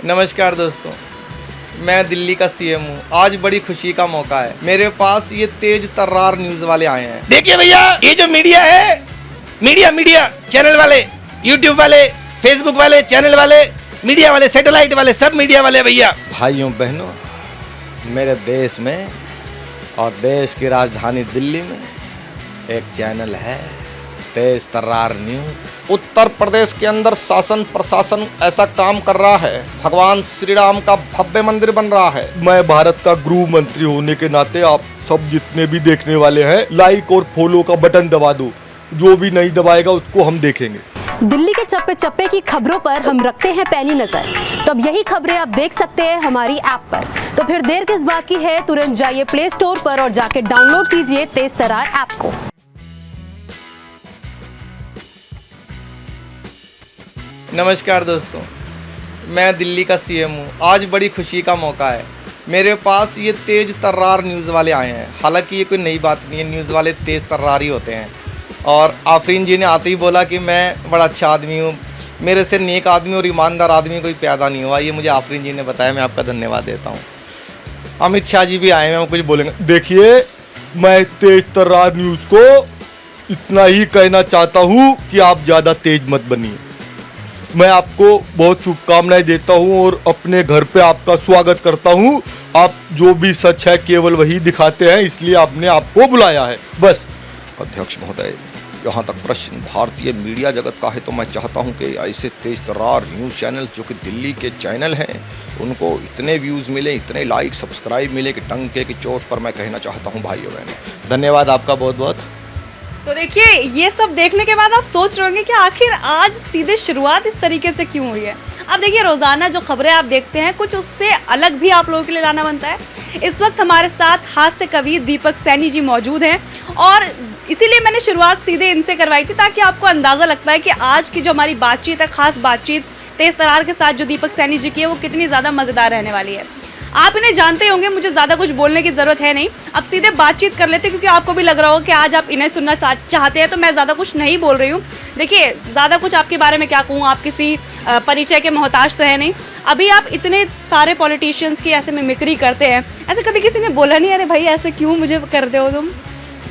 नमस्कार दोस्तों, मैं दिल्ली का सीएम हूँ। आज बड़ी खुशी का मौका है। मेरे पास ये तेज तर्रार न्यूज वाले आए हैं। देखिए भैया, ये जो मीडिया है, मीडिया चैनल वाले, यूट्यूब वाले, फेसबुक वाले, चैनल वाले, मीडिया वाले, सैटेलाइट वाले, सब मीडिया वाले भैया। भाइयों बहनों, मेरे देश में और देश की राजधानी दिल्ली में एक चैनल है, तेज तर्रार न्यूज। उत्तर प्रदेश के अंदर शासन प्रशासन ऐसा काम कर रहा है, भगवान श्री राम का भव्य मंदिर बन रहा है। मैं भारत का गृह मंत्री होने के नाते आप सब जितने भी देखने वाले हैं, लाइक और फॉलो का बटन दबा दो। जो भी नहीं दबाएगा उसको हम देखेंगे। दिल्ली के चप्पे चप्पे की खबरों पर हम रखते हैं पैनी नजर। तो अब यही खबरें आप देख सकते हैं हमारी ऐप पर। तो फिर देर किस बात की है, तुरंत जाइए प्ले स्टोर पर और जाके डाउनलोड कीजिए तेज तर्रार ऐप को। नमस्कार दोस्तों, मैं दिल्ली का सीएम हूँ। आज बड़ी खुशी का मौका है। मेरे पास ये तेज तर्रार न्यूज़ वाले आए हैं। हालांकि ये कोई नई बात नहीं है, न्यूज़ वाले तेज तर्रार ही होते हैं। और आफरीन जी ने आते ही बोला कि मैं बड़ा अच्छा आदमी हूँ, मेरे से नेक आदमी और ईमानदार आदमी कोई पैदा नहीं हुआ। ये मुझे आफरीन जी ने बताया, मैं आपका धन्यवाद देता हूँ। अमित शाह जी भी आए हैं, वो कुछ बोलेंगे। देखिए, मैं तेज तर्रार न्यूज़ को इतना ही कहना चाहता हूँ कि आप ज़्यादा तेज मत बनिए। मैं आपको बहुत शुभकामनाएं देता हूं और अपने घर पे आपका स्वागत करता हूं। आप जो भी सच है केवल वही दिखाते हैं, इसलिए आपने आपको बुलाया है, बस। अध्यक्ष महोदय, यहाँ तक प्रश्न भारतीय मीडिया जगत का है तो मैं चाहता हूं कि ऐसे तेज तर्रार न्यूज़ चैनल जो कि दिल्ली के चैनल हैं, उनको इतने व्यूज़ मिले, इतने लाइक सब्सक्राइब मिले कि टंके की चोट पर मैं कहना चाहता हूँ भाइयों बहनों, धन्यवाद आपका बहुत बहुत। तो देखिए, ये सब देखने के बाद आप सोच रहे होंगे कि आखिर आज सीधे शुरुआत इस तरीके से क्यों हुई है। अब देखिए, रोज़ाना जो खबरें आप देखते हैं, कुछ उससे अलग भी आप लोगों के लिए लाना बनता है। इस वक्त हमारे साथ हास्य कवि दीपक सैनी जी मौजूद हैं और इसीलिए मैंने शुरुआत सीधे इनसे करवाई थी, ताकि आपको अंदाज़ा लग पाए कि आज की जो हमारी बातचीत है, ख़ास बातचीत तेज तर्रार के साथ जो दीपक सैनी जी की है, वो कितनी ज़्यादा मज़ेदार रहने वाली है। आप इन्हें जानते होंगे, मुझे ज़्यादा कुछ बोलने की ज़रूरत है नहीं। अब सीधे बातचीत कर लेते हैं, क्योंकि आपको भी लग रहा हो कि आज आप इन्हें सुनना चाहते हैं, तो मैं ज़्यादा कुछ नहीं बोल रही हूँ। देखिए, ज़्यादा कुछ आपके बारे में क्या कहूँ, आप किसी परिचय के मोहताज तो है नहीं। अभी आप इतने सारे पॉलिटिशियंस की ऐसे मिमिक्री करते हैं, ऐसे कभी किसी ने बोला नहीं अरे भाई ऐसे क्यों मुझे करते हो तुम?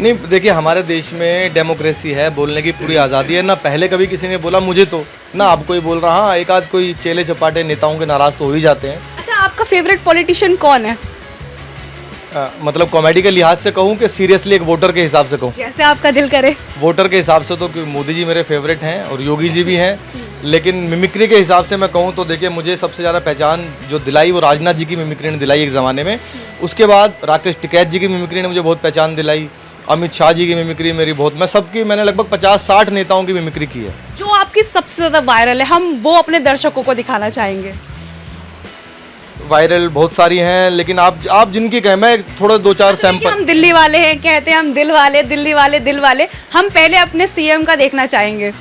नहीं, देखिए, हमारे देश में डेमोक्रेसी है, बोलने की पूरी आज़ादी है। ना पहले कभी किसी ने बोला मुझे, तो ना अब कोई बोल रहा। हाँ, एक आध कोई चेले चपाटे नेताओं के नाराज़ तो हो ही जाते हैं। अच्छा, आपका फेवरेट पॉलिटिशियन कौन है? मतलब कॉमेडी के लिहाज से कहूँ कि सीरियसली एक वोटर के हिसाब से कहूँ? जैसे आपका दिल करे। वोटर के हिसाब से तो मोदी जी मेरे फेवरेट हैं और योगी जी भी हैं। लेकिन मिमिक्री के हिसाब से मैं कहूँ तो देखिए, मुझे सबसे ज़्यादा पहचान जो दिलाई वो राजनाथ जी की मिमिक्री ने दिलाई एक ज़माने में। उसके बाद राकेश टिकैत जी की मिमिक्री ने मुझे बहुत पहचान दिलाई। अमित शाह जी की मिमिक्री मेरी बहुत, मैंने लगभग 50-60 नेताओं की मिमिक्री की है। जो आपकी सबसे ज़्यादा वायरल है, हम वो अपने दर्शकों को दिखाना चाहेंगे। वायरल बहुत सारी हैं, लेकिन आप जिनकी कहें, मैं थोड़ा 2-4 सैंपल। हम दिल्ली वाले हैं, कहते हैं हम दिल वाले, दिल्ली वाले, दिल वाले। हम पहले अपने सीएम का देखना चाहेंगे।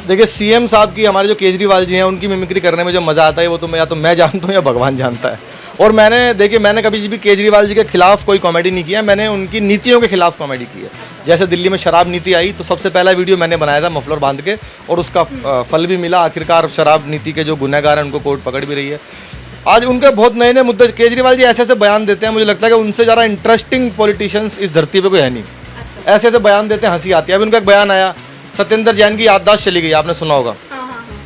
देखिए, सीएम साहब की, हमारे जो केजरीवाल जी हैं, उनकी मिमिक्री करने में जो मज़ा आता है वो तो या तो मैं जानता हूँ या भगवान जानता है। और मैंने कभी भी केजरीवाल जी के खिलाफ कोई कॉमेडी नहीं किया, मैंने उनकी नीतियों के खिलाफ कॉमेडी की है। जैसे दिल्ली में शराब नीति आई तो सबसे पहला वीडियो मैंने बनाया था मफलर बांध के, और उसका फल भी मिला। आखिरकार शराब नीति के जो गुनहगार हैं उनको कोर्ट पकड़ भी रही है। आज उनके बहुत नए नए मुद्दे केजरीवाल जी ऐसे बयान देते हैं, मुझे लगता है कि उनसे ज़्यादा इंटरेस्टिंग पॉलिटिशियंस इस धरती पे कोई है नहीं। ऐसे बयान देते हैं, हंसी आती है। अभी उनका एक बयान आया, सत्येंद्र जैन की याददाश्त चली गई, आपने सुना होगा।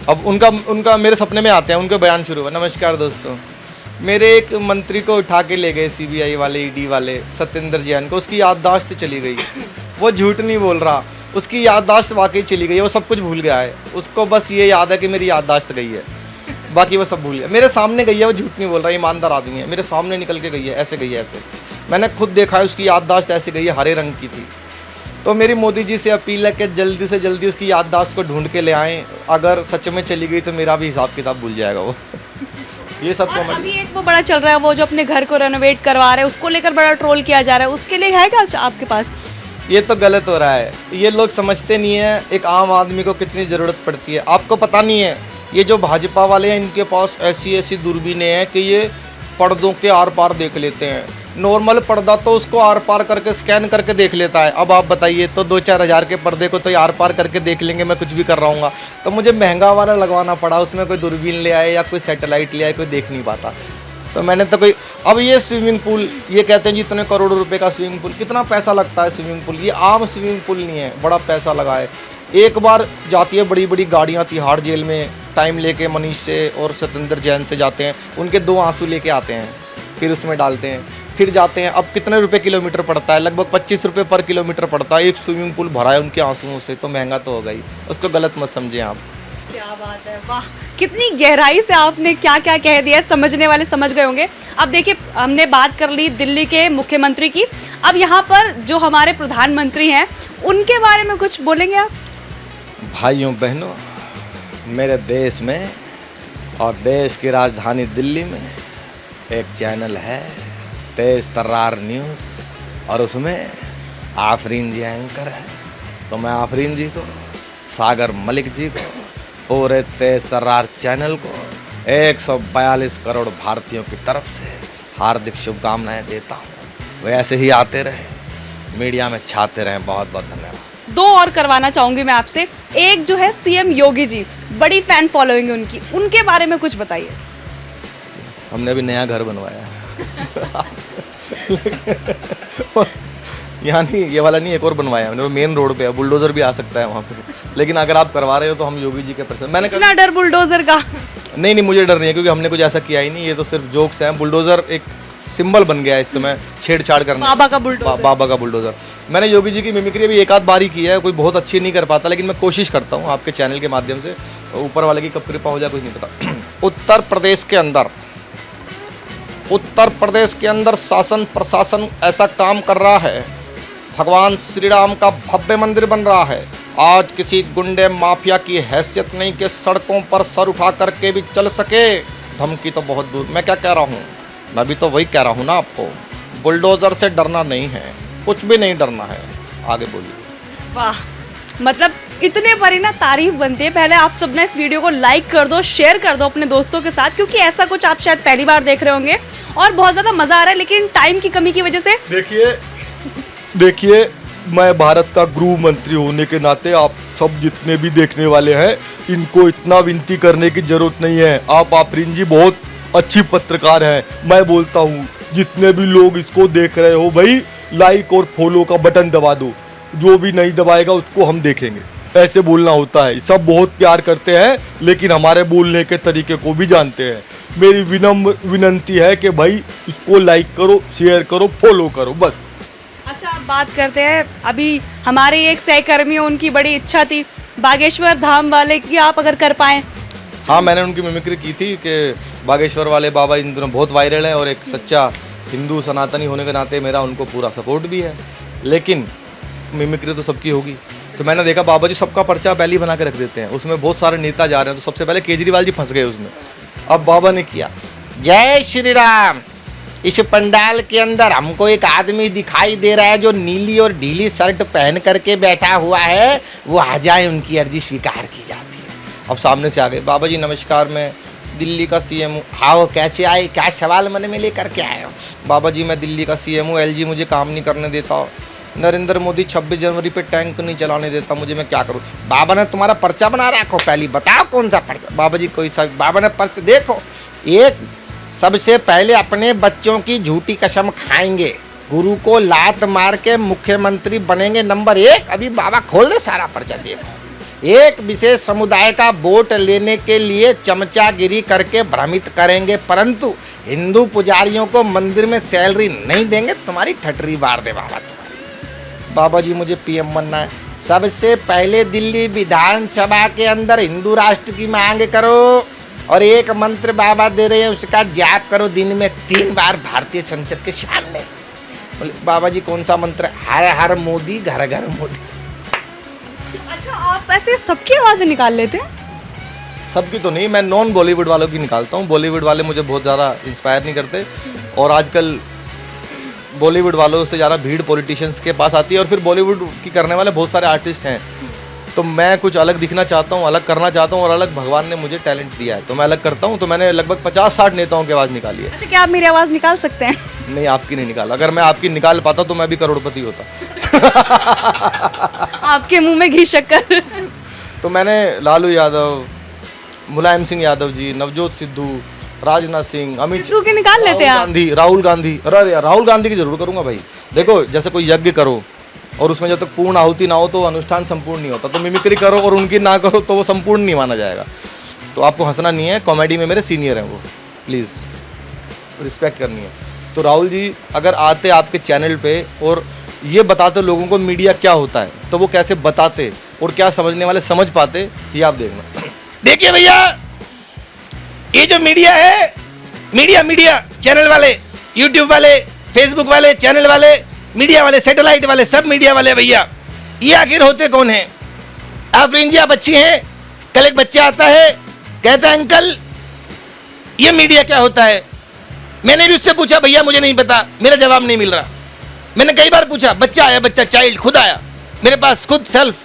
अब उनका मेरे सपने में आते हैं, उनके बयान शुरू हुआ। नमस्कार दोस्तों, मेरे एक मंत्री को उठा के ले गए सीबीआई वाले, ईडी वाले, सत्येंद्र जैन को। उसकी याददाश्त चली गई। वो झूठ नहीं बोल रहा, उसकी याददाश्त वाकई चली गई है। वो सब कुछ भूल गया है, उसको बस ये याद है कि मेरी याददाश्त गई है, बाकी वो सब भूल गया। मेरे सामने गई है, वो झूठ नहीं बोल रहा, ईमानदार आदमी है। मेरे सामने निकल के गई है, ऐसे गई है, ऐसे मैंने खुद देखा है। उसकी याददाश्त ऐसे गई है, हरे रंग की थी। तो मेरी मोदी जी से अपील है कि जल्दी से जल्दी उसकी याददाश्त को ढूंढ के ले आएँ। अगर सच में चली गई तो मेरा भी हिसाब किताब भूल जाएगा वो। ये सब कॉमेडी। अभी एक वो बड़ा चल रहा है, वो जो अपने घर को रेनोवेट करवा रहे हैं, उसको लेकर बड़ा ट्रोल किया जा रहा है। उसके लिए है क्या आपके पास? ये तो गलत हो रहा है। ये लोग समझते नहीं है एक आम आदमी को कितनी ज़रूरत पड़ती है। आपको पता नहीं है, ये जो भाजपा वाले हैं, इनके पास ऐसी दूरबीनें हैं कि ये पर्दों के आर पार देख लेते हैं। नॉर्मल पर्दा तो उसको आर पार करके स्कैन करके देख लेता है। अब आप बताइए, तो 2-4 हज़ार के पर्दे को तो आर पार करके देख लेंगे, मैं कुछ भी कर रहा हूँ। तो मुझे महंगा वाला लगवाना पड़ा, उसमें कोई दूरबीन ले आए या कोई सैटेलाइट ले आए, कोई देख नहीं पाता। तो मैंने तो कोई, अब ये स्विमिंग पूल, ये कहते हैं जी इतने करोड़ों रुपए का स्विमिंग पूल, कितना पैसा लगता है स्विमिंग पूल? ये आम स्विमिंग पूल नहीं है, बड़ा पैसा लगा है। एक बार जाती है बड़ी बड़ी गाड़ियाँ तिहाड़ जेल में, टाइम लेके मनीष से और सत्येंद्र जैन से जाते हैं, उनके 2 आंसू लेके आते हैं, फिर उसमें डालते हैं, फिर जाते हैं। अब कितने रुपए किलोमीटर पड़ता है? लगभग 25 रुपये पर किलोमीटर पड़ता है। एक स्विमिंग पूल भरा है उनके आंसुओं से, तो महंगा तो होगा ही, उसको गलत मत समझें आप। क्या बात है, वाह, कितनी गहराई से आपने क्या क्या कह दिया, समझने वाले समझ गए होंगे। अब देखिए, हमने बात कर ली दिल्ली के मुख्यमंत्री की, अब यहाँ पर जो हमारे प्रधानमंत्री हैं उनके बारे में कुछ बोलेंगे आप? भाइयों बहनों, मेरे देश में और देश की राजधानी दिल्ली में एक चैनल है तेज तर्रार न्यूज़, और उसमें आफरीन जी एंकर है। तो मैं आफरीन जी को, सागर मलिक जी को, पूरे तेज तर्रार चैनल को 142 करोड़ भारतीयों की तरफ से हार्दिक शुभकामनाएं देता हूँ। वे ऐसे ही आते रहे, मीडिया में छाते रहें। बहुत बहुत धन्यवाद। 2 और करवाना चाहूंगी मैं आपसे। एक जो है सीएम योगी जी, बड़ी फैन फॉलोइंग है उनकी, उनके बारे में कुछ बताइए। हमने अभी नया घर बनवाया है यहाँ नहीं, ये वाला नहीं, एक और बनवाया हमने, वो मेन रोड पे है, बुलडोजर भी आ सकता है वहाँ पे। लेकिन अगर आप करवा रहे हो तो हम योगी जी के पर्सन, मैंने इतना डर बुलडोजर का? नहीं, मुझे डर नहीं है, क्योंकि हमने कुछ ऐसा किया ही नहीं। ये तो सिर्फ जोक्स हैं। बुलडोजर एक सिंबल बन गया है इस समय, छेड़छाड़ करने, बाबा का बुलडोजर। बाबा का बुलडोजर। मैंने योगी जी की मिमिक्री अभी एक आध बार ही की है, कोई बहुत अच्छी नहीं कर पाता, लेकिन मैं कोशिश करता हूँ आपके चैनल के माध्यम से। ऊपर वाले की कब कृपा हो जाए कुछ नहीं पता। उत्तर प्रदेश के अंदर शासन प्रशासन ऐसा काम कर रहा है, भगवान श्री राम का भव्य मंदिर बन रहा है। आज किसी गुंडे माफिया की हैसियत नहीं कि सड़कों पर सर उठा करके भी चल सके। धमकी तो बहुत दूर। मैं क्या कह रहा हूँ? मैं भी तो वही कह रहा हूँ ना आपको, बुलडोजर से डरना नहीं है, कुछ भी नहीं डरना है। आगे बोलिए। वाह, मतलब इतने पर ही ना तारीफ बनती है। पहले आप सब ना इस वीडियो को लाइक कर दो, शेयर कर दो अपने दोस्तों के साथ, क्योंकि ऐसा कुछ आप शायद पहली बार देख रहे होंगे और बहुत ज़्यादा मज़ा आ रहा है, लेकिन टाइम की कमी की वजह से। देखिए, मैं भारत का गृह मंत्री होने के नाते आप सब जितने भी देखने वाले हैं, इनको इतना विनती करने की जरूरत नहीं है। आप आफरीन जी बहुत अच्छी पत्रकार हैं। मैं बोलता हूँ जितने भी लोग इसको देख रहे हो भाई, लाइक और फॉलो का बटन दबा दो। जो भी नहीं दबाएगा उसको हम देखेंगे। ऐसे बोलना होता है। सब बहुत प्यार करते हैं, लेकिन हमारे बोलने के तरीके को भी जानते हैं। मेरी विनम्र विनंती है कि भाई इसको लाइक करो, शेयर करो, फॉलो करो, बस। अच्छा, आप बात करते हैं, अभी हमारे एक सहकर्मी, उनकी बड़ी इच्छा थी बागेश्वर धाम वाले की, आप अगर कर पाएँ। हाँ, मैंने उनकी मिमिक्री की थी कि बागेश्वर वाले बाबा इन दिनों बहुत वायरल है, और एक सच्चा हिंदू सनातनी होने के नाते मेरा उनको पूरा सपोर्ट भी है। लेकिन मिमिक्री तो सबकी होगी। तो मैंने देखा बाबा जी सबका पर्चा पहले ही बना के रख देते हैं, उसमें बहुत सारे नेता जा रहे हैं, तो सबसे पहले केजरीवाल जी फंस गए उसमें। अब बाबा ने किया, जय श्री राम, इस पंडाल के अंदर हमको एक आदमी दिखाई दे रहा है जो नीली और ढीली शर्ट पहन करके बैठा हुआ है, वो आ जाए, उनकी अर्जी स्वीकार की जाती है। अब सामने से आ गए, बाबा जी नमस्कार, मैं दिल्ली का सीएम हूँ। हाँ, कैसे आए, क्या सवाल मन में लेकर के आए हो? बाबा जी मैं दिल्ली का सीएम हूँ, एलजी मुझे काम नहीं करने देता, नरेंद्र मोदी 26 जनवरी पे टैंक नहीं चलाने देता, मुझे मैं क्या करूँ? बाबा ने तुम्हारा पर्चा बना रखो, पहले बताओ कौन सा पर्चा? बाबा जी कोई सा, बाबा ने पर्चा देखो, एक सबसे पहले अपने बच्चों की झूठी कसम खाएंगे, गुरु को लात मार के मुख्यमंत्री बनेंगे, नंबर 1। अभी बाबा खोल दे सारा पर्चा, देखो। एक विशेष समुदाय का वोट लेने के लिए चमचागिरी करके भ्रमित करेंगे, परंतु हिंदू पुजारियों को मंदिर में सैलरी नहीं देंगे, तुम्हारी ठटरी बार दे बाबा तुम्हारी। बाबा जी मुझे पीएम बनना है, सबसे पहले दिल्ली विधानसभा के अंदर हिंदू राष्ट्र की मांग करो, और एक मंत्र बाबा दे रहे हैं, उसका जाप करो दिन में 3 बार भारतीय संसद के सामने। बोले बाबा जी कौन सा मंत्र? हर हर मोदी, घर घर मोदी। अच्छा, आप ऐसे सबकी आवाज़ें निकाल लेते हैं? सबकी तो नहीं, मैं नॉन बॉलीवुड वालों की निकालता हूँ। बॉलीवुड वाले मुझे बहुत ज़्यादा इंस्पायर नहीं करते, और आजकल बॉलीवुड वालों से ज़्यादा भीड़ पॉलिटिशियंस के पास आती है, और फिर बॉलीवुड की करने वाले बहुत सारे आर्टिस्ट हैं। तो मैं कुछ अलग दिखना चाहता हूँ, अलग करना चाहता हूँ, और अलग भगवान ने मुझे टैलेंट दिया है, तो मैं अलग करता हूँ। तो मैंने लगभग 50-60 नेताओं की आवाज़ निकाली है। अच्छा, क्या आप मेरी आवाज़ निकाल सकते हैं? नहीं, आपकी नहीं निकाला। अगर मैं आपकी निकाल पाता तो मैं भी करोड़पति होता। आपके मुंह में घी शक्कर। तो मैंने लालू यादव, मुलायम सिंह यादव जी, नवजोत सिद्धू, राजनाथ सिंह, अमित सिद्धू के निकाल लेते हैं आप। राहुल गांधी। अरे यार, राहुल गांधी की जरूर करूंगा भाई। देखो, जैसे कोई यज्ञ करो और उसमें जब तक पूर्ण आहुति ना हो तो अनुष्ठान संपूर्ण नहीं होता। तो मिमिक्री करो और उनकी ना करो तो वो संपूर्ण नहीं माना जाएगा। तो आपको हंसना नहीं है, कॉमेडी में मेरे सीनियर हैं वो, प्लीज़ रिस्पेक्ट करनी है। तो राहुल जी अगर आते आपके चैनल पे और ये बताते लोगों को मीडिया क्या होता है, तो वो कैसे बताते और क्या समझने वाले समझ पाते, ये आप देखना। देखिए भैया, ये जो मीडिया है, मीडिया चैनल वाले, यूट्यूब वाले, फेसबुक वाले, चैनल वाले, मीडिया वाले, सैटेलाइट वाले, सब मीडिया वाले भैया, ये आखिर होते कौन हैं? आफरीन जी आप अच्छी हैं। कल एक बच्चा आता है, कहता है अंकल ये मीडिया क्या होता है? मैंने भी उससे पूछा, भैया मुझे नहीं पता, मेरा जवाब नहीं मिल रहा। मैंने कई बार पूछा, बच्चा आया, बच्चा चाइल्ड खुद आया मेरे पास, खुद सेल्फ,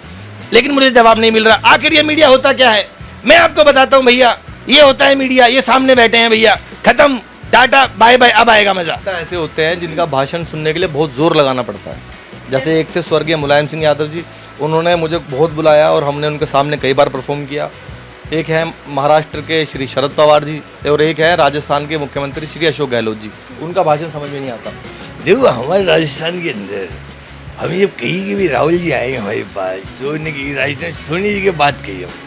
लेकिन मुझे जवाब नहीं मिल रहा। आखिर ये मीडिया होता क्या है? मैं आपको बताता हूँ भैया, ये होता है मीडिया। ये सामने बैठे हैं भैया, खत्म, टाटा बाय बाय, अब आएगा मजा। ऐसे होते हैं जिनका भाषण सुनने के लिए बहुत जोर लगाना पड़ता है। जैसे एक थे स्वर्गीय मुलायम सिंह यादव जी, उन्होंने मुझे बहुत बुलाया और हमने उनके सामने कई बार परफॉर्म किया। एक है महाराष्ट्र के श्री शरद पवार जी और एक है राजस्थान के मुख्यमंत्री श्री अशोक गहलोत जी। उनका भाषण समझ में नहीं आता। देखो हमारे राजस्थान के अंदर हम जब कहीं के भी राहुल जी आए हमारे पास, तो उन्होंने राजस्थान सोनी जी की बात कही हमने,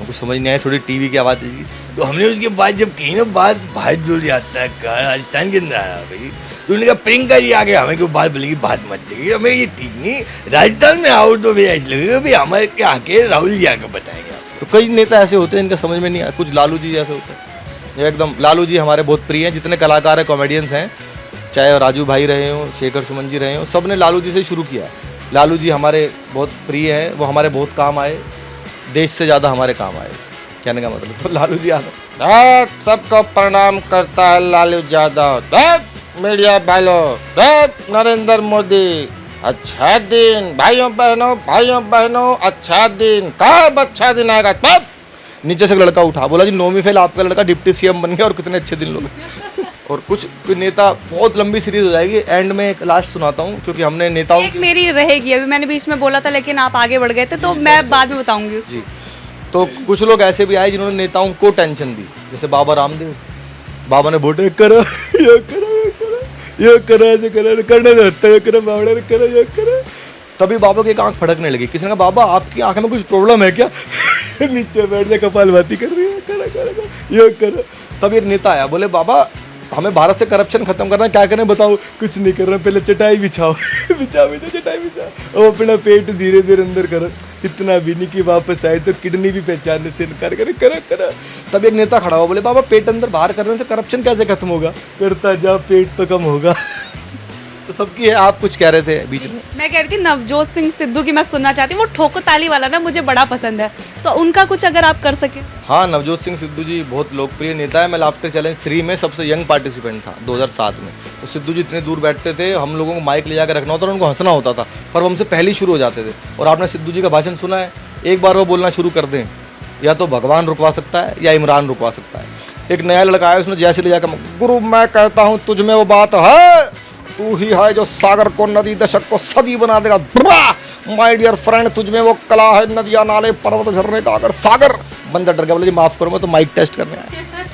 उनको समझ नहीं आया, थोड़ी टीवी की आवाज़ दीजिए। तो हमने उसके बाद जब कहीं ना बात बाहर दूर जाता है, कहा राजस्थान के अंदर आया भाई, तो उन्होंने कहा प्रियंका जी आगे हमें कोई बात बोलेगी, बात मत देगी, हमें ये ठीक नहीं, राजस्थान में आओ तो भैया ऐसे लगेगा भाई हमारे के आके राहुल जी आके बताएंगे। तो कई नेता ऐसे होते हैं इनका समझ में नहीं आया। कुछ लालू जी जैसे होते हैं एकदम। लालू जी हमारे बहुत प्रिय हैं, जितने कलाकार हैं, कॉमेडियंस हैं, चाहे राजू भाई रहे हों, शेखर सुमन जी रहे हों, सब ने लालू जी से शुरू किया है। लालू जी हमारे बहुत प्रिय हैं, वो हमारे बहुत काम आए, देश से ज़्यादा हमारे काम आए, कहने का मतलब। तो लालू जी यादव सबको प्रणाम करता है। लालू यादव, मीडिया वालों, नरेंद्र मोदी, अच्छा दिन भाइयों बहनों, अच्छा दिन, कब अच्छा दिन आएगा? तब नीचे से लड़का उठा, बोला जी 9वीं फेल आपका लड़का डिप्टी सीएम बन गया और कितने अच्छे दिन लोग। और कुछ नेता, बहुत लंबी सीरीज हो जाएगी, एंड में एक लास्ट सुनाता हूँ क्योंकि हमने नेताओं एक मेरी रहेगी, अभी मैंने बीच में बोला था लेकिन आप आगे बढ़ गए थे, तो मैं बाद में बताऊंगी उसको। जी। तो कुछ लोग ऐसे भी आए जिन्होंने नेताओं को टेंशन दी, जैसे बाबा रामदेव। बाबा ने वोटे करो, ये करो, ये करो, ऐसे करो, करने देते हैं, करो बाबा ने करो, ये करो। तभी बाबा की एक आंख फड़कने लगी। किसी ने कहा बाबा आपकी आंख में कुछ प्रॉब्लम है क्या? नीचे बैठ जाए, कपालभाती कर रही है, करो करो करो, ये करो। तब एक नेता आया, बोले बाबा हमें भारत से करप्शन खत्म करना है, क्या करें बताओ? कुछ नहीं कर रहे, पहले चटाई बिछाओ, बिछाओ चटाई बिछाओ, और अपना पेट धीरे धीरे अंदर करो, इतना भी नहीं कि वापस आए तो किडनी भी पहचानने से इनकार करे, करो करो। तब एक नेता खड़ा हुआ, बोले बाबा पेट अंदर बाहर करने से करप्शन कैसे खत्म होगा? करता जा, पेट तो कम होगा। तो सबकी है। आप कुछ कह रहे थे बीच में? मैं कह रही थी नवजोत सिंह सिद्धू की मैं सुनना चाहती हूँ, वो ठोको ताली वाला ना मुझे बड़ा पसंद है, तो उनका कुछ अगर आप कर सके। हाँ, नवजोत सिंह सिद्धू जी बहुत लोकप्रिय नेता है। मैं लाफ्टर चैलेंज 3 में सबसे यंग पार्टिसिपेंट था 2007 में। तो सिद्धू जी इतने दूर बैठते थे, हम लोगों को माइक ले जाकर रखना होता और उनको हंसना होता था, पर वो हमसे पहले ही शुरू हो जाते थे। और आपने सिद्धू जी का भाषण सुना है, एक बार वो बोलना शुरू कर दें, या तो भगवान रुकवा सकता है या इमरान रुकवा सकता है। एक नया लड़का आया, उसने जैसे ले जाकर, गुरु मैं कहता हूँ तुझ में वो बात है, तू ही है जो सागर को नदी, दशक को सदी बना देगा। माय डियर फ्रेंड, तुझ में वो कला है, नदियाँ नाले पर्वत झरने का अगर सागर। बंदा डर गया, बोले जी माफ़ करो, मैं तो माइक टेस्ट करने आया।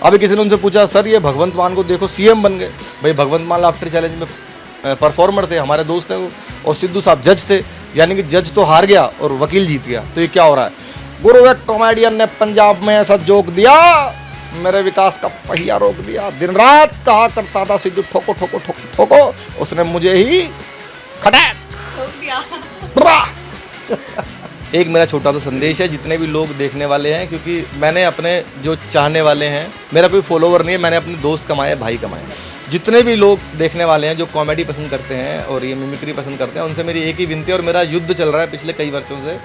अभी किसी ने उनसे पूछा, सर ये भगवंत मान को देखो सीएम बन गए। भाई भगवंत मान लाफ्टर चैलेंज में परफॉर्मर थे, हमारे दोस्त हैं वो, और सिद्धू साहब जज थे, यानी कि जज तो हार गया और वकील जीत गया। तो ये क्या हो रहा है? गुरु एक कॉमेडियन ने पंजाब में ऐसा जोक दिया, मेरे विकास का पहिया रोक दिया। दिन रात कहा करता था सिद्धू ठोको ठोको ठोको ठोको, उसने मुझे ही खटैक एक मेरा छोटा सा संदेश है जितने भी लोग देखने वाले हैं, क्योंकि मैंने अपने जो चाहने वाले हैं, मेरा कोई फॉलोवर नहीं है, मैंने अपने दोस्त कमाए, भाई कमाए। जितने भी लोग देखने वाले हैं जो कॉमेडी पसंद करते हैं और ये मिमिक्री पसंद करते हैं, उनसे मेरी एक ही विनती है, और मेरा युद्ध चल रहा है पिछले कई वर्षों से,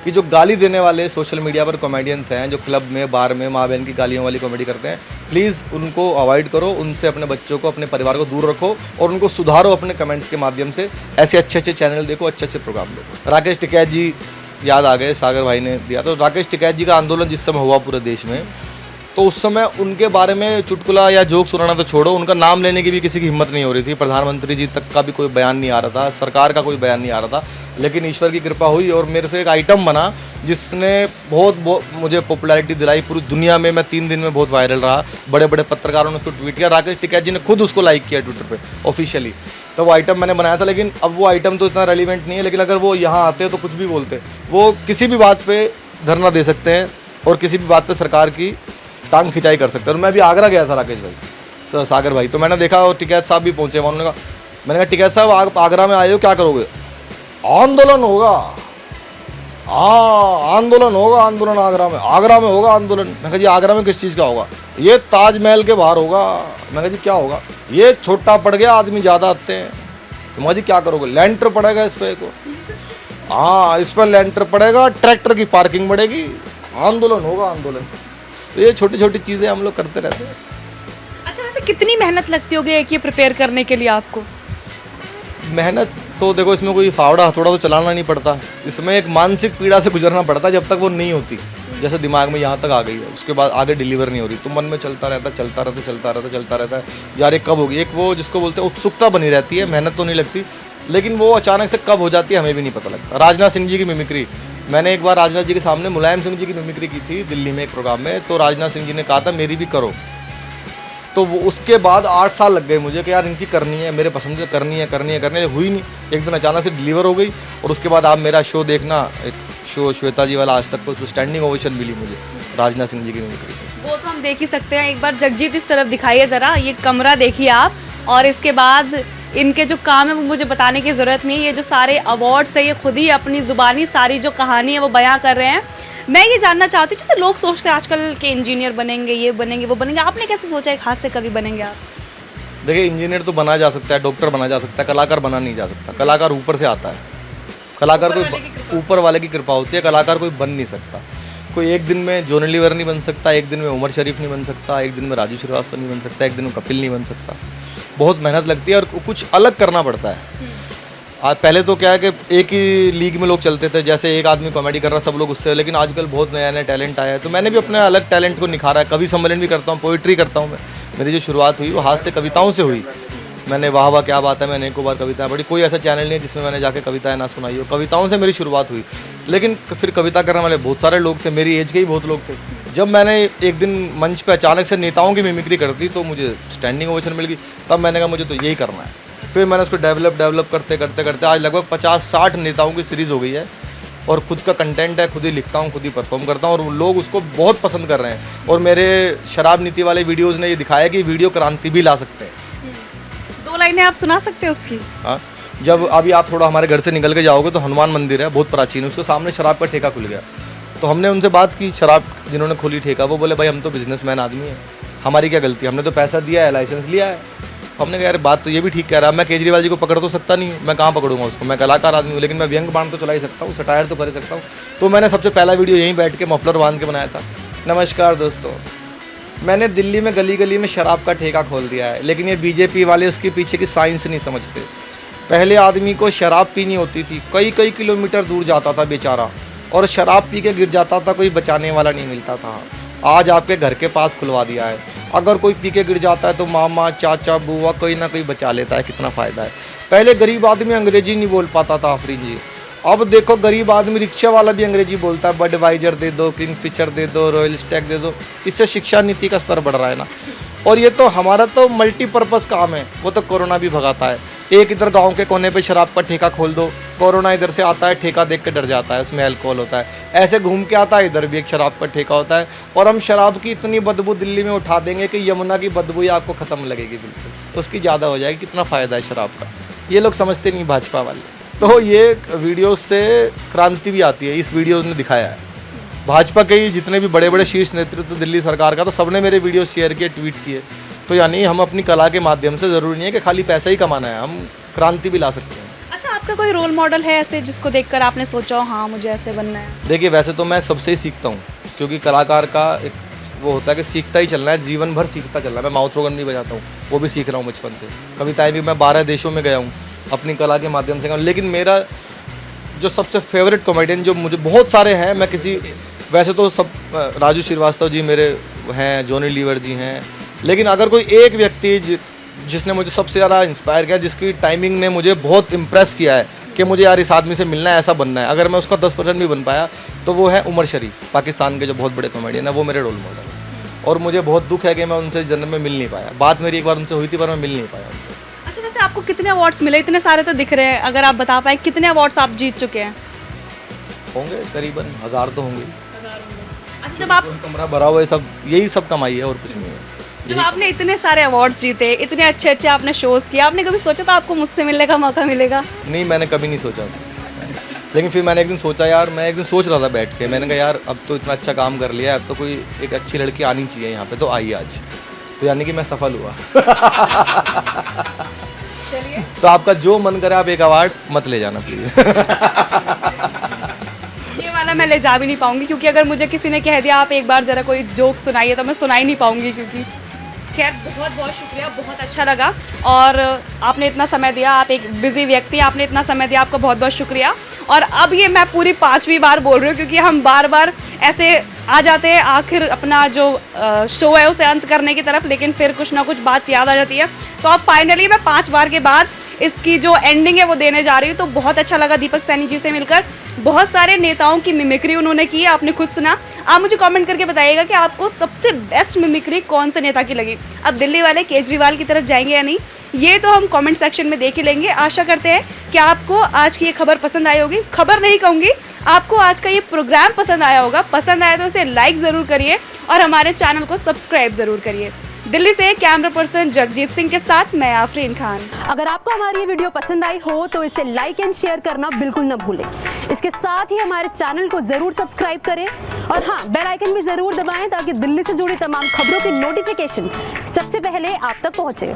कि जो गाली देने वाले सोशल मीडिया पर कॉमेडियंस हैं, जो क्लब में बार में माँ बहन की गालियों वाली कॉमेडी करते हैं, प्लीज़ उनको अवॉइड करो, उनसे अपने बच्चों को, अपने परिवार को दूर रखो और उनको सुधारो अपने कमेंट्स के माध्यम से। ऐसे अच्छे अच्छे चैनल देखो, अच्छे अच्छे प्रोग्राम देखो। राकेश टिकैत जी याद आ गए, सागर भाई ने दिया। तो राकेश टिकैत जी का आंदोलन जिस समय हुआ पूरे देश में, तो उस समय उनके बारे में चुटकुला या जोक सुनाना तो छोड़ो, उनका नाम लेने की भी किसी की हिम्मत नहीं हो रही थी। प्रधानमंत्री जी तक का भी कोई बयान नहीं आ रहा था, सरकार का कोई बयान नहीं आ रहा था। लेकिन ईश्वर की कृपा हुई और मेरे से एक आइटम बना जिसने बहुत मुझे पॉपुलैरिटी दिलाई पूरी दुनिया में। मैं 3 दिन में बहुत वायरल रहा, बड़े बड़े पत्रकारों ने उसको ट्वीट किया, राकेश टिकैत जी ने खुद उसको लाइक किया ट्विटर पर ऑफिशियली। तो वो आइटम मैंने बनाया था, लेकिन अब वो आइटम तो इतना रेलिवेंट नहीं है। लेकिन अगर वो यहाँ आते तो कुछ भी बोलते, वो किसी भी बात पे धरना दे सकते हैं और किसी भी बात पे सरकार की टांग खिंचाई कर सकते हैं। मैं अभी आगरा गया था राकेश भाई, सागर भाई, तो मैंने देखा और टिकैत साहब भी पहुँचे। उन्होंने कहा, मैंने कहा टिकैत साहब आप आगरा में आए हो, क्या करोगे? आंदोलन होगा। हाँ आंदोलन होगा, आंदोलन आगरा में होगा आंदोलन। मैं कहा जी आगरा में किस चीज़ का होगा? ये ताजमहल के बाहर होगा। मैं कहा जी क्या होगा? ये छोटा पड़ गया, आदमी ज़्यादा आते हैं। तो मैं जी क्या करोगे? लेंटर पड़ेगा इस पर को। हाँ इस पर लेंटर पड़ेगा, ट्रैक्टर की पार्किंग बढ़ेगी, आंदोलन होगा आंदोलन। तो ये छोटी छोटी चीज़ें हम लोग करते रहते हैं। अच्छा, वैसे कितनी मेहनत लगती होगी एक ये प्रिपेयर करने के लिए आपको? मेहनत तो देखो, इसमें कोई फावड़ा हथौड़ा तो चलाना नहीं पड़ता, इसमें एक मानसिक पीड़ा से गुजरना पड़ता है जब तक वो नहीं होती। जैसे दिमाग में यहाँ तक आ गई है, उसके बाद आगे डिलीवर नहीं हो रही, तो मन में चलता रहता है यार ये कब होगी। एक वो जिसको बोलते हैं उत्सुकता बनी रहती है, मेहनत तो नहीं लगती, लेकिन वो अचानक से कब हो जाती है हमें भी नहीं पता लगता। राजनाथ सिंह जी की मिमिक्री, मैंने एक बार राजनाथ जी के सामने मुलायम सिंह जी की मिमिक्री की थी दिल्ली में एक प्रोग्राम में, तो राजनाथ सिंह जी ने कहा था मेरी भी करो। तो वो उसके बाद 8 साल लग गए मुझे कि यार इनकी करनी है, मेरे पसंद से करनी है, हुई नहीं। एक दिन अचानक से डिलीवर हो गई और उसके बाद आप मेरा शो देखना, एक शो श्वेता जी वाला आज तक को, उसमें स्टैंडिंग ओवेशन मिली मुझे राजनाथ सिंह जी की मिमिक्री। वो तो हम देख ही सकते हैं। एक बार जगजीत इस तरफ दिखाइए ज़रा, ये कमरा देखिए आप, और इसके बाद इनके जो काम है वो मुझे बताने की ज़रूरत नहीं है। ये जो सारे अवार्ड्स है, ये खुद ही अपनी ज़ुबानी सारी जो कहानी है वो बयां कर रहे हैं। मैं ये जानना चाहती हूँ, जैसे लोग सोचते हैं आजकल के इंजीनियर बनेंगे, ये बनेंगे, वो बनेंगे, आपने कैसे सोचा एक हाथ से कभी बनेंगे आप? देखिए इंजीनियर तो बना जा सकता है, डॉक्टर बना जा सकता है, कलाकार बना नहीं जा सकता। कलाकार ऊपर से आता है, कलाकार कोई ऊपर वाले की कृपा होती है, कलाकार कोई बन नहीं सकता। कोई एक दिन में जॉनी लीवर नहीं बन सकता, एक दिन में उमर शरीफ नहीं बन सकता, एक दिन में राजू श्रीवास्तव नहीं बन सकता, एक दिन में कपिल नहीं बन सकता। बहुत मेहनत लगती है और कुछ अलग करना पड़ता है। आज पहले तो क्या है कि एक ही लीग में लोग चलते थे, जैसे एक आदमी कॉमेडी कर रहा सब लोग उससे, लेकिन आजकल बहुत नया नया टैलेंट आया है। तो मैंने भी अपने अलग टैलेंट को निखारा है। कवि सम्मेलन भी करता हूँ, पोइट्री करता हूँ मैं। मेरी जो शुरुआत हुई वो हाथ से कविताओं से हुई। मैंने वाह वाह क्या बात है, मैंने एक बार कविताएं पढ़ी, कोई ऐसा चैनल नहीं है जिसमें मैंने जाके कविताएं ना सुनाई हो। कविताओं से मेरी शुरुआत हुई, लेकिन फिर कविता करने वाले बहुत सारे लोग थे, मेरी एज के ही बहुत लोग थे। जब मैंने एक दिन मंच पे अचानक से नेताओं की मिमिक्री कर दी तो मुझे स्टैंडिंग ओवेशन मिल गई। तब मैंने कहा मुझे तो यही करना है। फिर मैंने उसको डेवलप करते आज लगभग 50-60 नेताओं की सीरीज़ हो गई है और खुद का कंटेंट है, खुद ही लिखता हूँ, खुद ही परफॉर्म करता हूँ और लोग उसको बहुत पसंद कर रहे हैं। और मेरे शराब नीति वाले वीडियोज़ ने ये दिखाया कि वीडियो क्रांति भी ला सकते हैं। 2 लाइनें आप सुना सकते हैं उसकी? हाँ, जब अभी आप थोड़ा हमारे घर से निकल के जाओगे तो हनुमान मंदिर है, बहुत प्राचीन है, उसके सामने शराब का ठेका खुल गया। तो हमने उनसे बात की, शराब जिन्होंने खोली ठेका, वो बोले भाई हम तो बिजनेसमैन आदमी हैं, हमारी क्या गलती, हमने तो पैसा दिया है, लाइसेंस लिया है। हमने कहा यार बात तो ये भी ठीक कह रहा है, मैं केजरीवाल जी को पकड़ तो सकता नहीं हूँ, मैं कहाँ पकड़ूंगा उसको, मैं कलाकार आदमी हूँ, लेकिन मैं व्यंग बाण तो चला ही सकता हूँ, सटायर तो कर ही सकता हूँ। तो मैंने सबसे पहला वीडियो यहीं बैठ के मफलर बांध के बनाया था। नमस्कार दोस्तों, मैंने दिल्ली में गली गली में शराब का ठेका खोल दिया है, लेकिन ये बीजेपी वाले उसके पीछे की साइंस नहीं समझते। पहले आदमी को शराब पीनी होती थी, कई किलोमीटर दूर जाता था बेचारा और शराब पी के गिर जाता था, कोई बचाने वाला नहीं मिलता था। आज आपके घर के पास खुलवा दिया है, अगर कोई पी के गिर जाता है तो मामा चाचा बुआ कोई ना कोई बचा लेता है। कितना फ़ायदा है। पहले गरीब आदमी अंग्रेजी नहीं बोल पाता था आफरीन जी, अब देखो गरीब आदमी रिक्शा वाला भी अंग्रेजी बोलता है। बडवाइजर दे दो, किंगफिशर दे दो, रॉयल स्टैग दे दो। इससे शिक्षा नीति का स्तर बढ़ रहा है ना। और ये तो हमारा तो मल्टीपर्पज़ काम है, वो तो कोरोना भी भगाता है। एक इधर गांव के कोने पे शराब का ठेका खोल दो, कोरोना इधर से आता है, ठेका देख के डर जाता है, उसमें अल्कोहल होता है। ऐसे घूम के आता है, इधर भी एक शराब का ठेका होता है। और हम शराब की इतनी बदबू दिल्ली में उठा देंगे कि यमुना की बदबू ही आपको ख़त्म लगेगी, बिल्कुल उसकी ज़्यादा हो जाएगी। कितना फ़ायदा है शराब का, ये लोग समझते नहीं भाजपा वाले। तो ये वीडियो से क्रांति भी आती है, इस वीडियो ने दिखाया है। भाजपा के जितने भी बड़े बड़े शीर्ष नेतृत्व दिल्ली सरकार का, तो सबने मेरे वीडियो शेयर किए, ट्वीट किए। तो यानी हम अपनी कला के माध्यम से, ज़रूरी नहीं है कि खाली पैसा ही कमाना है, हम क्रांति भी ला सकते हैं। अच्छा, आपका कोई रोल मॉडल है ऐसे जिसको देखकर आपने सोचा हो हाँ मुझे ऐसे बनना है? देखिए वैसे तो मैं सबसे ही सीखता हूँ, क्योंकि कलाकार का एक वो होता है कि सीखता ही चलना है, जीवन भर सीखता चलना है। मैं माउथ ऑर्गन भी बजाता हूँ, वो भी सीख रहा हूँ बचपन से। कविताएँ भी मैं 12 देशों में गया हूँ अपनी कला के माध्यम से। लेकिन मेरा जो सबसे फेवरेट कॉमेडियन, जो मुझे बहुत सारे हैं, मैं किसी वैसे तो सब राजू श्रीवास्तव जी मेरे हैं, जॉनी लीवर जी हैं, लेकिन अगर कोई एक व्यक्ति जिसने मुझे सबसे ज़्यादा इंस्पायर किया, जिसकी टाइमिंग ने मुझे बहुत इम्प्रेस किया है कि मुझे यार इस आदमी से मिलना है, ऐसा बनना है, अगर मैं उसका 10% भी बन पाया तो वो है उमर शरीफ, पाकिस्तान के जो बहुत बड़े कॉमेडियन है, वो मेरे रोल मॉडल है। और मुझे बहुत दुख है कि मैं उनसे जन्म में मिल नहीं पाया। बात मेरी एक बार उनसे हुई थी पर मैं मिल नहीं पाया उनसे। अच्छा, वैसे आपको कितने अवार्ड्स मिले? इतने सारे तो दिख रहे हैं, अगर आप बता पाए कितने अवार्ड्स आप जीत चुके हैं? होंगे करीबन 1000 तो होंगे। अच्छा, जब आप कमरा भरा हुआ है, सब यही सब कमाई है और कुछ नहीं है। जब आपने इतने सारे अवार्ड्स जीते, इतने अच्छे अच्छे आपने शोज़ किए, आपने कभी सोचा था आपको मुझसे मिलने का मौका मिलेगा? नहीं, मैंने कभी नहीं सोचा, लेकिन फिर मैंने एक दिन सोचा यार, मैं एक दिन सोच रहा था बैठ के, मैंने कहा यार अब तो इतना अच्छा काम कर लिया है, अब तो कोई एक अच्छी लड़की आनी चाहिए यहाँ पे, तो आई आज, तो यानी कि मैं सफल हुआ। चलिए, तो आपका जो मन करे आप एक अवार्ड मत ले जाना प्लीज़। ये वाला मैं ले जा भी नहीं पाऊंगी, क्योंकि अगर मुझे किसी ने कह दिया आप एक बार ज़रा कोई जोक सुनाइए तो मैं सुना ही नहीं पाऊंगी, क्योंकि खैर बहुत बहुत शुक्रिया, बहुत अच्छा लगा और आपने इतना समय दिया। आप एक बिजी व्यक्ति, आपने इतना समय दिया, आपका बहुत बहुत शुक्रिया। और अब ये मैं पूरी 5वीं बार बोल रही हूँ, क्योंकि हम बार बार ऐसे आ जाते हैं आखिर अपना जो शो है उसे अंत करने की तरफ, लेकिन फिर कुछ ना कुछ बात याद आ जाती है। तो अब फाइनली मैं 5 बार के बाद इसकी जो एंडिंग है वो देने जा रही हूँ। तो बहुत अच्छा लगा दीपक सैनी जी से मिलकर। बहुत सारे नेताओं की मिमिक्री उन्होंने की, आपने खुद सुना। आप मुझे कमेंट करके बताइएगा कि आपको सबसे बेस्ट मिमिक्री कौन से नेता की लगी। अब दिल्ली वाले केजरीवाल की तरफ जाएंगे या नहीं, ये तो हम कमेंट सेक्शन में देख ही लेंगे। आशा करते हैं कि आपको आज की ये खबर पसंद आई होगी। खबर नहीं कहूँगी, आपको आज का ये प्रोग्राम पसंद आया होगा। पसंद आया तो इसे लाइक ज़रूर करिए और हमारे चैनल को सब्सक्राइब ज़रूर करिए। दिल्ली से कैमरा पर्सन जगजीत सिंह के साथ मैं आफरीन खान। अगर आपको हमारी ये वीडियो पसंद आई हो तो इसे लाइक एंड शेयर करना बिल्कुल न भूलें। इसके साथ ही हमारे चैनल को जरूर सब्सक्राइब करें और हाँ, बेल आइकन भी जरूर दबाएं ताकि दिल्ली से जुड़ी तमाम खबरों की नोटिफिकेशन सबसे पहले आप तक पहुंचे।